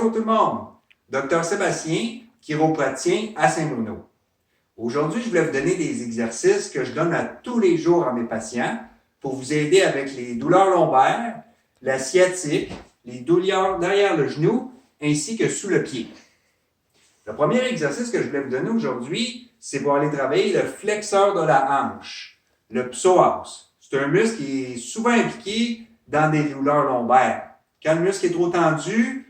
Bonjour tout le monde, Dr Sébastien, chiropraticien à Saint-Bruno. Aujourd'hui, je voulais vous donner des exercices que je donne à tous les jours à mes patients pour vous aider avec les douleurs lombaires, la sciatique, les douleurs derrière le genou ainsi que sous le pied. Le premier exercice que je voulais vous donner aujourd'hui, c'est pour aller travailler le flexeur de la hanche, le psoas. C'est un muscle qui est souvent impliqué dans des douleurs lombaires. Quand le muscle est trop tendu,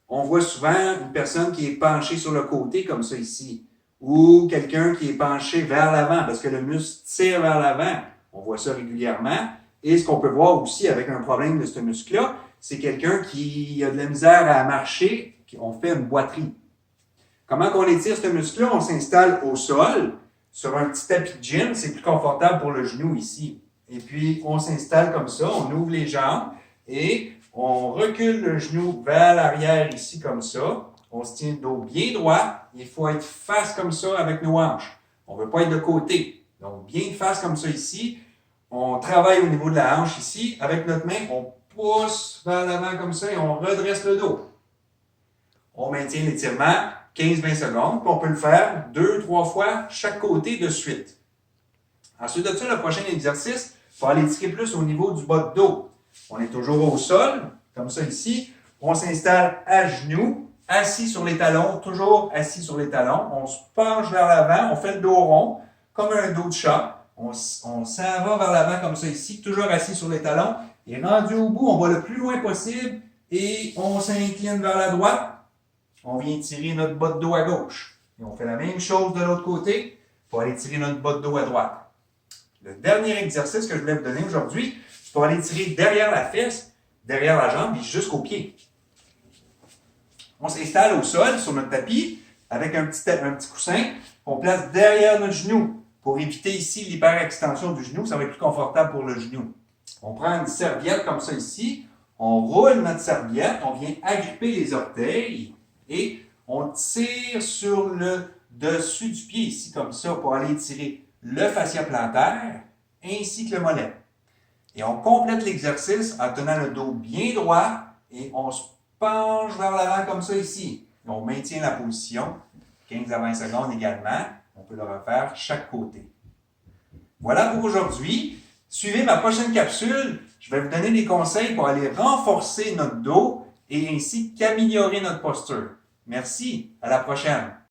on voit souvent une personne qui est penchée sur le côté comme ça ici, ou quelqu'un qui est penché vers l'avant parce que le muscle tire vers l'avant. On voit ça régulièrement. Et ce qu'on peut voir aussi avec un problème de ce muscle-là, c'est quelqu'un qui a de la misère à marcher, on fait une boiterie. Comment on étire ce muscle-là? On s'installe au sol, sur un petit tapis de gym, c'est plus confortable pour le genou ici. Et puis, on s'installe comme ça, on ouvre les jambes et on recule le genou vers l'arrière ici comme ça. On se tient le dos bien droit. Il faut être face comme ça avec nos hanches. On ne veut pas être de côté. Donc, bien face comme ça ici. On travaille au niveau de la hanche ici. Avec notre main, on pousse vers l'avant comme ça et on redresse le dos. On maintient l'étirement 15-20 secondes. Puis on peut le faire 2-3 fois chaque côté de suite. Ensuite de ça, le prochain exercice, il faut aller tirer plus au niveau du bas de dos. On est toujours au sol, comme ça ici. On s'installe à genoux, assis sur les talons, toujours assis sur les talons. On se penche vers l'avant, on fait le dos rond, comme un dos de chat. On s'en va vers l'avant comme ça ici, toujours assis sur les talons. Et rendu au bout, on va le plus loin possible et on s'incline vers la droite. On vient tirer notre bas de dos à gauche. Et on fait la même chose de l'autre côté pour aller tirer notre bas de dos à droite. Le dernier exercice que je voulais vous donner aujourd'hui, c'est pour aller tirer derrière la fesse, derrière la jambe et jusqu'au pied. On s'installe au sol sur notre tapis avec un petit coussin qu'on place derrière notre genou pour éviter ici l'hyperextension du genou. Ça va être plus confortable pour le genou. On prend une serviette comme ça ici. On roule notre serviette. On vient agripper les orteils et on tire sur le dessus du pied ici comme ça pour aller tirer le fascia plantaire ainsi que le mollet. Et on complète l'exercice en tenant le dos bien droit et on se penche vers l'avant comme ça ici. Et on maintient la position 15 à 20 secondes également. On peut le refaire chaque côté. Voilà pour aujourd'hui. Suivez ma prochaine capsule. Je vais vous donner des conseils pour aller renforcer notre dos et ainsi qu'améliorer notre posture. Merci. À la prochaine.